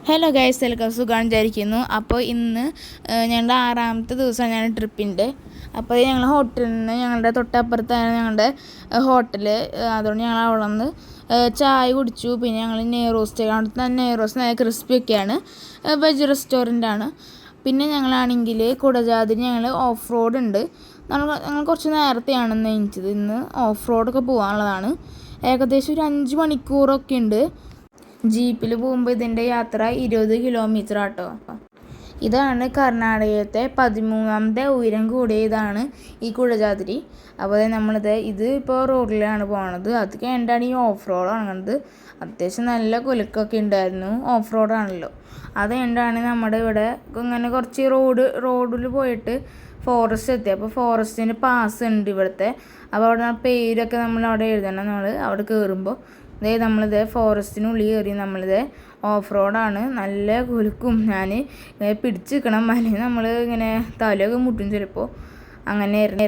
Hello guys, welcome. സുഖമാണ് വിചാരിക്കുന്നു. അപ്പോൾ ഇന്ന് ഞങ്ങളുടെ 6ാമത്തെ ദിവസമാണ് ഞങ്ങളുടെ ട്രിപ്പിൻ്റെ. അപ്പോൾ ഞങ്ങൾ ഹോട്ടലിൽ നിന്ന് ഞങ്ങളുടെ തൊട്ടപ്പുറത്താണ് ഞങ്ങളുടെ ഹോട്ടൽ. അതുകൊണ്ട് ഞങ്ങൾ അവിടെ നിന്ന് ചായ കുടിച്ചു. പിന്നെ ഞങ്ങൾ നെയ് റോസ്റ്റ്, അവിടുത്തെ നെയ് റോസ്റ്റ് നല്ല ക്രിസ്പിയൊക്കെയാണ്. വെജ് റെസ്റ്റോറൻ്റാണ്. പിന്നെ ഞങ്ങളാണെങ്കിൽ കുടജാദ്രി ഞങ്ങൾ ഓഫ് റോഡ് ഉണ്ട്. ഞങ്ങൾ കുറച്ച് നേരത്തെയാണ് എണീച്ചത്. ഇന്ന് ഓഫ് റോഡൊക്കെ പോകാനുള്ളതാണ്. ഏകദേശം ഒരു 5 മണിക്കൂറൊക്കെ ഉണ്ട്. ജീപ്പിൽ പോകുമ്പോൾ ഇതിൻ്റെ യാത്ര 20 കിലോമീറ്റർ ആട്ടോ. ഇതാണ് കർണാടകത്തെ 13ാമത്തെ ഉയരം കൂടിയ ഇതാണ് ഈ കുടജാദ്രി. അപ്പോൾ ഇത് ഇപ്പോൾ റോഡിലാണ് പോകുന്നത്. അത് കഴിഞ്ഞിട്ടാണ് ഈ ഓഫ് റോഡ് ആണത്. അത്യാവശ്യം നല്ല കുലുക്കൊക്കെ ഉണ്ടായിരുന്നു. ഓഫ് റോഡാണല്ലോ. അത് കഴിഞ്ഞിട്ടാണ് നമ്മുടെ ഇവിടെ ഇങ്ങനെ കുറച്ച് റോഡിൽ പോയിട്ട് ഫോറസ്റ്റ് എത്തി. അപ്പോൾ ഫോറസ്റ്റിൻ്റെ പാസ് ഉണ്ട് ഇവിടുത്തെ. അപ്പോൾ അവിടെ പേരൊക്കെ നമ്മൾ അവിടെ എഴുതണം. നമ്മൾ അവിടെ കയറുമ്പോൾ നമ്മളിത് ഫോറസ്റ്റിനുള്ളിൽ കയറി. നമ്മളിത് ഓഫ് റോഡാണ്. നല്ല കുലുക്കും. ഞാൻ പിടിച്ച് നിൽക്കണം, അല്ലെങ്കിൽ നമ്മൾ ഇങ്ങനെ തലയൊക്കെ മുട്ടും ചിലപ്പോൾ. അങ്ങനെയായിരുന്നു.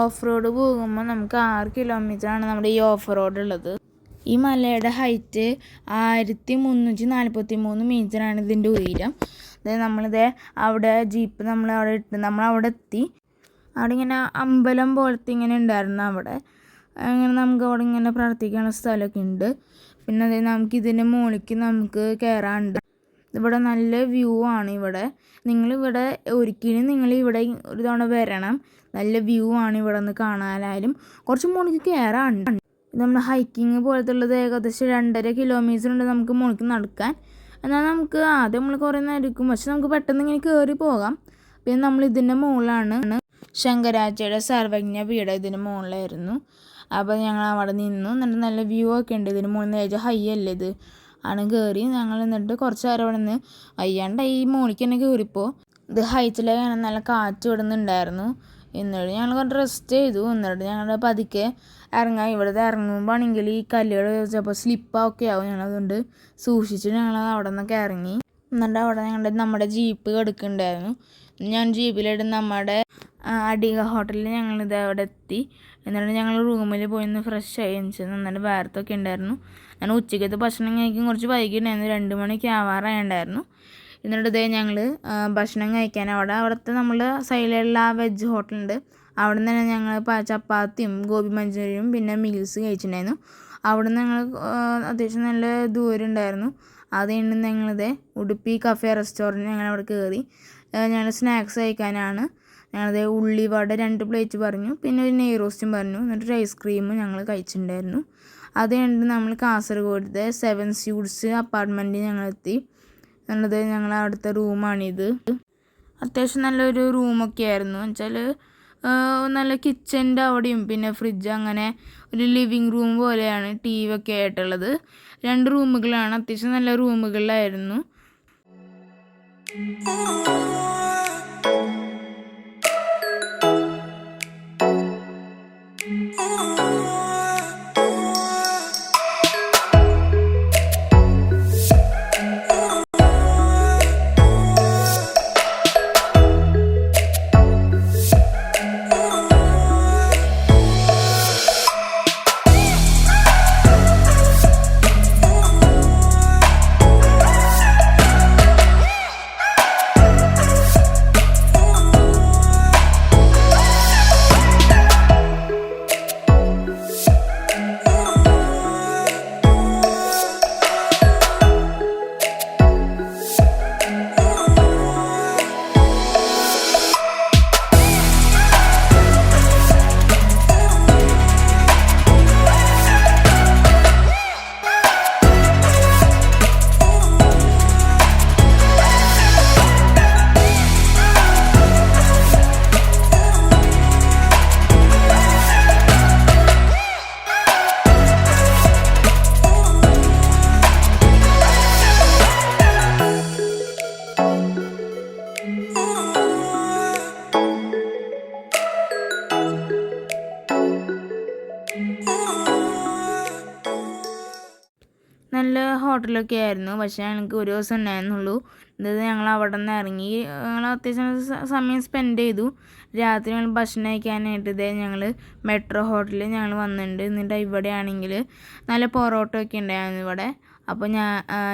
ഓഫ് റോഡ് പോകുമ്പോൾ നമുക്ക് 6 കിലോമീറ്ററാണ് നമ്മുടെ ഈ ഓഫ് റോഡ് ഉള്ളത്. ഈ മലയുടെ ഹൈറ്റ് 1343 മീറ്ററാണ് ഇതിൻ്റെ ഉയരം. നമ്മളിത് അവിടെ ജീപ്പ് നമ്മളവിടെ ഇട്ട് നമ്മളവിടെ എത്തി. അവിടെ ഇങ്ങനെ അമ്പലം പോലത്തെ ഇങ്ങനെ ഉണ്ടായിരുന്നു. അവിടെ അങ്ങനെ നമുക്ക് അവിടെ ഇങ്ങനെ പ്രാർത്ഥിക്കാനുള്ള സ്ഥലമൊക്കെ ഉണ്ട്. പിന്നെ നമുക്കിതിൻ്റെ മുകളിലേക്ക് നമുക്ക് കയറാനുണ്ട്. ഇവിടെ നല്ല വ്യൂ ആണ്. ഇവിടെ നിങ്ങളിവിടെ ഒരിക്കലും നിങ്ങളിവിടെ ഒരു തവണ വരണം. നല്ല വ്യൂ ആണ് ഇവിടെ നിന്ന് കാണാനായാലും. കുറച്ച് മുകളിലേക്ക് കയറാനുണ്ട്. ഇത് നമ്മൾ ഹൈക്കിങ് പോലത്തെ ഉള്ളത്. ഏകദേശം 2.5 കിലോമീറ്റർ ഉണ്ട് നമുക്ക് മുകളിലേക്ക് നടക്കാൻ. എന്നാൽ നമുക്ക് ആദ്യം നമ്മൾ കുറേ നേരം ഇരിക്കും, പക്ഷെ നമുക്ക് പെട്ടെന്ന് ഇങ്ങനെ കയറി പോകാം. പിന്നെ നമ്മൾ ഇതിൻ്റെ മുകളിലാണ് ശങ്കരാചാര്യ സർവജ്ഞ പീഠം ഇതിൻ്റെ മുകളിലായിരുന്നു. അപ്പോൾ ഞങ്ങൾ അവിടെ നിന്നു. എന്നിട്ട് നല്ല വ്യൂ ഒക്കെ ഉണ്ട്. ഇതിന് മുകളിൽ നിന്ന് ഹൈ അല്ലേ ഇത് ആണ് കയറി. ഞങ്ങൾ എന്നിട്ട് കുറച്ച് നേരം അവിടെ നിന്ന് വയ്യാണ്ട് ഈ മുകളിലേക്ക് തന്നെ കയറിപ്പോൾ. ഇത് ഹൈറ്റിലേക്കാണ്. നല്ല കാറ്റ് വിടുന്നുണ്ടായിരുന്നു. എന്നിട്ട് ഞങ്ങൾ കുറച്ച് റെസ്റ്റ് ചെയ്തു. എന്നിട്ട് ഞങ്ങൾ പതുക്കെ ഇറങ്ങാം. ഇവിടുത്തെ ഇറങ്ങുമ്പോൾ ആണെങ്കിൽ ഈ കല്ലുകൾ ചിലപ്പോൾ സ്ലിപ്പൊക്കെ ആവും. ഞങ്ങളതുകൊണ്ട് സൂക്ഷിച്ച് ഞങ്ങൾ അവിടെ നിന്നൊക്കെ ഇറങ്ങി. എന്നിട്ട് അവിടെ നമ്മുടെ ജീപ്പ് കിടക്കുന്നുണ്ടായിരുന്നു. ഞാൻ ജീപ്പിലിട്ട് നമ്മുടെ അടിക ഹോട്ടലിൽ ഞങ്ങളിത് അവിടെ എത്തി. എന്നിട്ട് ഞങ്ങൾ റൂമിൽ പോയി ഒന്ന് ഫ്രഷ് ആയി എന്നിട്ട് വേർത്തൊക്കെ ഉണ്ടായിരുന്നു. ഞാൻ ഉച്ചയ്ക്കത്തെ ഭക്ഷണം കഴിക്കാൻ കുറച്ച് വൈകിട്ടുണ്ടായിരുന്നു. 2 മണിക്ക് ആവാറായുണ്ടായിരുന്നു. എന്നിട്ട് ഞങ്ങൾ ഭക്ഷണം കഴിക്കാൻ അവിടുത്തെ നമ്മൾ സൈഡിലുള്ള ആ വെജ് ഹോട്ടലുണ്ട്. അവിടെ നിന്ന് തന്നെ ഞങ്ങൾ ചപ്പാത്തിയും ഗോബി മഞ്ചൂരിയും പിന്നെ മീൽസ് കഴിച്ചിട്ടുണ്ടായിരുന്നു. അവിടെ നിന്ന് ഞങ്ങൾ അത്യാവശ്യം നല്ല ദൂരം ഉണ്ടായിരുന്നു. അത് കഴിഞ്ഞ് ഞങ്ങളിത് ഉടുപ്പി കഫേ റെസ്റ്റോറൻറ്റ് ഞങ്ങൾ അവിടെ കയറി. ഞങ്ങൾ സ്നാക്സ് കഴിക്കാനാണ്. ഞങ്ങളത് ഉള്ളിവട 2 പ്ലേറ്റ് പറഞ്ഞു. പിന്നെ ഒരു നെയ് റോസ്റ്റും പറഞ്ഞു. എന്നിട്ടൊരു ഐസ്ക്രീമും ഞങ്ങൾ കഴിച്ചിട്ടുണ്ടായിരുന്നു. അത് കഴിഞ്ഞിട്ട് നമ്മൾ കാസർഗോഡത്തെ 7 സ്യൂട്ട്സ് അപ്പാർട്ട്മെൻറ്റിൽ ഞങ്ങളെത്തി. എന്നുള്ളത് ഞങ്ങൾ അവിടുത്തെ റൂമാണിത്. അത്യാവശ്യം നല്ലൊരു റൂമൊക്കെ ആയിരുന്നു. വെച്ചാൽ നല്ല കിച്ചൻ്റെ അവിടെയും പിന്നെ ഫ്രിഡ്ജ്, അങ്ങനെ ഒരു ലിവിങ് റൂം പോലെയാണ് TV ഒക്കെ ആയിട്ടുള്ളത്. 2 റൂമുകളാണ്. അത്യാവശ്യം നല്ല റൂമുകളിലായിരുന്നു. ഹോട്ടലൊക്കെ ആയിരുന്നു. പക്ഷേ ഞങ്ങൾക്ക് ഒരു ദിവസം ഉണ്ടായിരുന്നുള്ളൂ. എന്നിട്ട് ഞങ്ങൾ അവിടെ നിന്ന് ഇറങ്ങി. ഞങ്ങൾ അത്യാവശ്യം സമയം സ്പെൻഡ് ചെയ്തു. രാത്രി ഞങ്ങൾ ഭക്ഷണം കഴിക്കാനായിട്ട് ഞങ്ങൾ മെട്രോ ഹോട്ടലിൽ ഞങ്ങൾ വന്നിട്ടുണ്ട്. എന്നിട്ട് ഇവിടെയാണെങ്കിൽ നല്ല പൊറോട്ടയൊക്കെ ഉണ്ടായിരുന്നു ഇവിടെ. അപ്പോൾ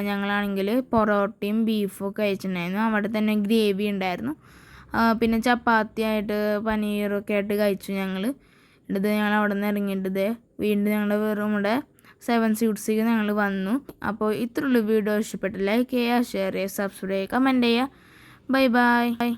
ഞങ്ങളാണെങ്കിൽ പൊറോട്ടയും ബീഫും ഒക്കെ കഴിച്ചിട്ടുണ്ടായിരുന്നു. അവിടെ തന്നെ ഗ്രേവി ഉണ്ടായിരുന്നു. പിന്നെ ചപ്പാത്തി ആയിട്ട് പനീറൊക്കെ ആയിട്ട് കഴിച്ചു ഞങ്ങൾ. എന്നിട്ട് ഞങ്ങൾ അവിടെ നിന്ന് ഇറങ്ങിയിട്ട് വീണ്ടും ഞങ്ങളുടെ നമ്മുടെ 7 സ്യൂട്ട്സിലേക്ക് ഞങ്ങൾ വന്നു. അപ്പോൾ ഇത്രയുള്ള വീഡിയോ ഇഷ്ടപ്പെട്ട് ലൈക്ക് ചെയ്യുക, ഷെയർ ചെയ്യുക, സബ്സ്ക്രൈബ് ചെയ്യുക, കമൻറ്റ് ചെയ്യുക. Bye bye.